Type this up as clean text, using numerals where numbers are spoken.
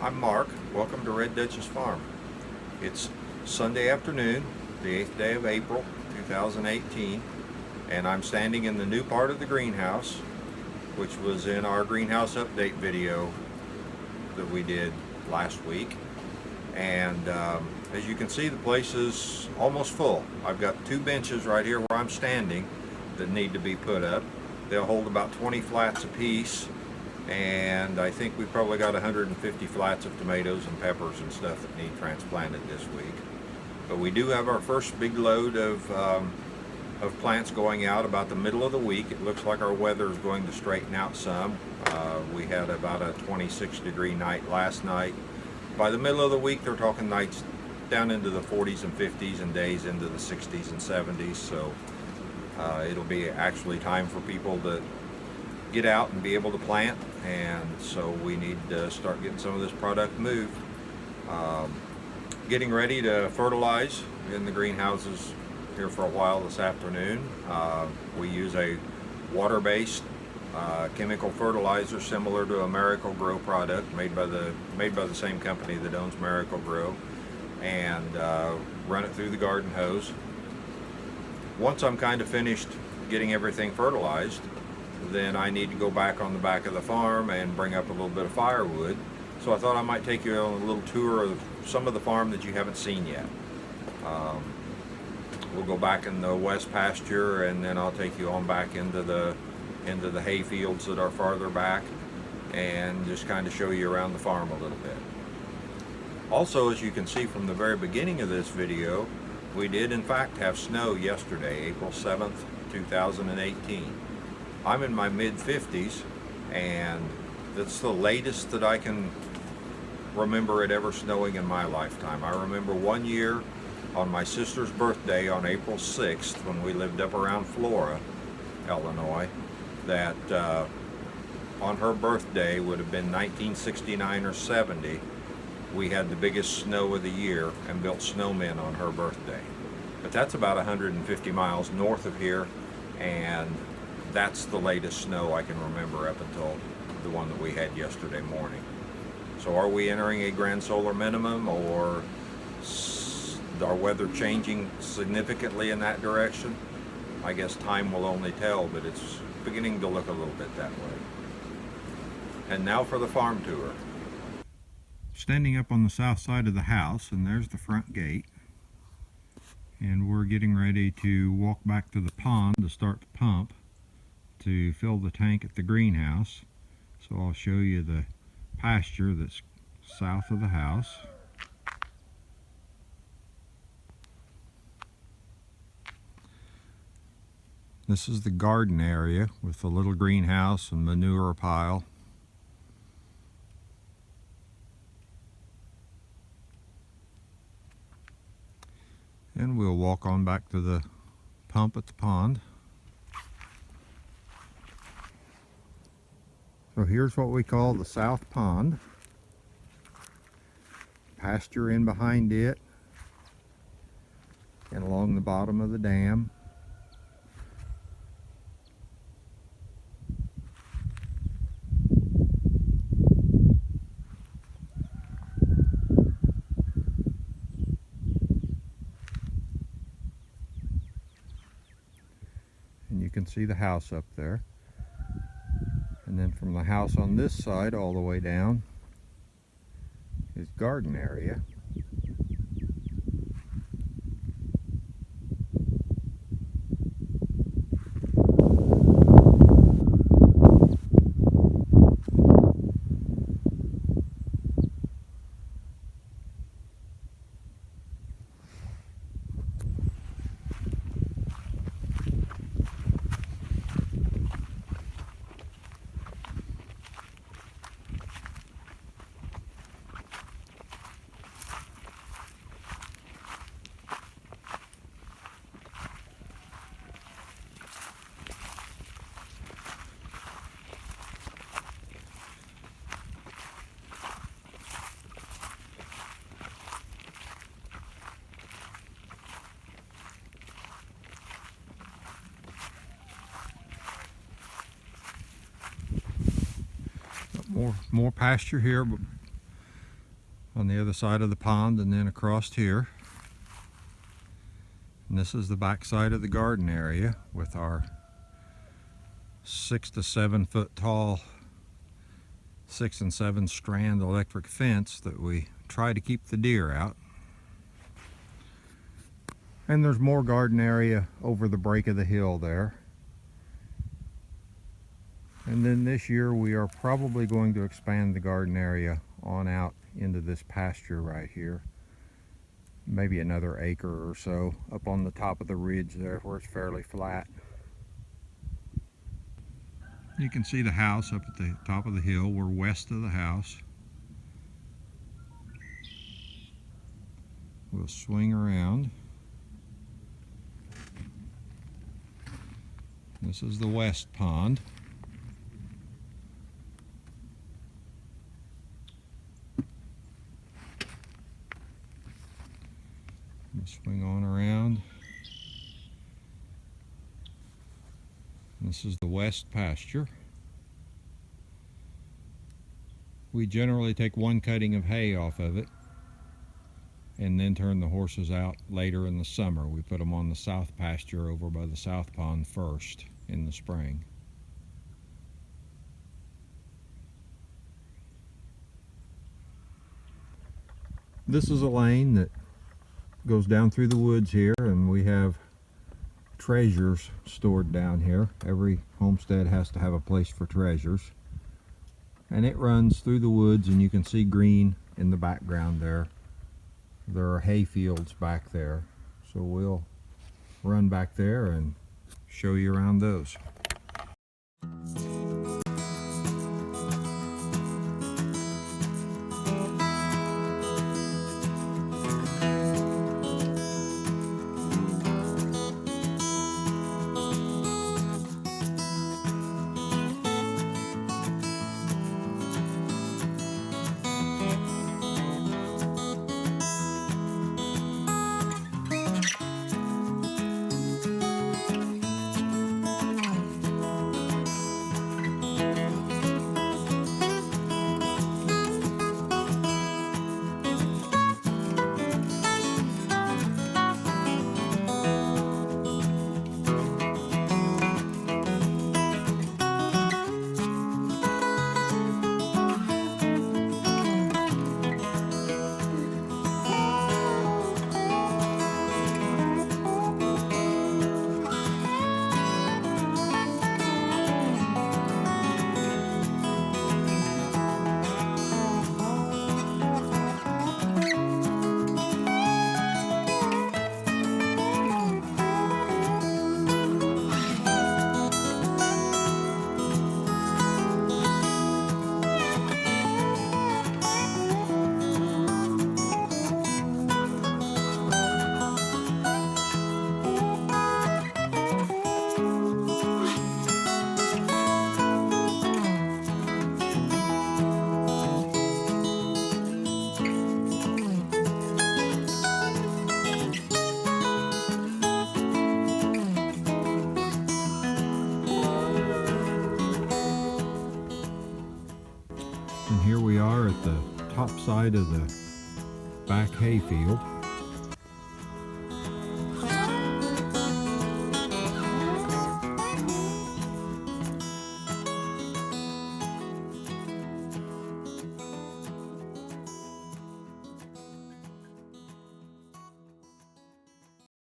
I'm Mark. Welcome to Red Duchess Farm. It's Sunday afternoon, the 8th day of April 2018, and I'm standing in the new part of the greenhouse, which was in our greenhouse update video that we did last week. And as you can see, the place is almost full. I've got two benches right here where I'm standing that need to be put up. They'll hold about 20 flats apiece, and I think we probably got 150 flats of tomatoes and peppers and stuff that need transplanted this week. But we do have our first big load of plants going out about the middle of the week. It looks like our weather is going to straighten out some. We had about a 26-degree night last night. By the middle of the week, they're talking nights down into the 40s and 50s and days into the 60s and 70s. So it'll be actually time for people to get out and be able to plant, and so we need to start getting some of this product moved. Getting ready to fertilize in the greenhouses here for a while this afternoon. We use a water-based chemical fertilizer similar to a Miracle-Gro product made by the same company that owns Miracle-Gro, and run it through the garden hose. Once I'm kind of finished getting everything fertilized, then I need to go back on the back of the farm and bring up a little bit of firewood. So I thought I might take you on a little tour of some of the farm that you haven't seen yet. We'll go back in the west pasture, and then I'll take you on back into the hay fields that are farther back, and just kind of show you around the farm a little bit. Also, as you can see from the very beginning of this video, we did in fact have snow yesterday, April 7th, 2018. I'm in my mid-50s, and that's the latest that I can remember it ever snowing in my lifetime. I remember one year on my sister's birthday on April 6th, when we lived up around Flora, Illinois, that on her birthday, would have been 1969 or 70, we had the biggest snow of the year and built snowmen on her birthday. But that's about 150 miles north of here, and that's the latest snow I can remember up until the one that we had yesterday morning. So are we entering a grand solar minimum, or our weather changing significantly in that direction? I guess time will only tell, but it's beginning to look a little bit that way. And now for the farm tour. Standing up on the south side of the house, and there's the front gate. And we're getting ready to walk back to the pond to start the pump to fill the tank at the greenhouse. So I'll show you the pasture that's south of the house. This is the garden area with the little greenhouse and manure pile. And we'll walk on back to the pump at the pond. So here's what we call the south pond. Pasture in behind it and along the bottom of the dam. And you can see the house up there. And then from the house on this side all the way down is garden area. More pasture here, but on the other side of the pond and then across here. And this is the back side of the garden area with our 6 to 7 foot tall 6 and 7 strand electric fence that we try to keep the deer out. And there's more garden area over the break of the hill there. And then this year we are probably going to expand the garden area on out into this pasture right here. Maybe another acre or so up on the top of the ridge there where it's fairly flat. You can see the house up at the top of the hill. We're west of the house. We'll swing around. This is the west pond. We'll swing on around. This is the west pasture. We generally take one cutting of hay off of it and then turn the horses out later in the summer. We put them on the south pasture over by the south pond first in the spring. This is a lane that goes down through the woods here, and we have treasures stored down here. Every homestead has to have a place for treasures. And it runs through the woods, and you can see green in the background there. There are hay fields back there. So we'll run back there and show you around those. And here we are at the top side of the back hay field.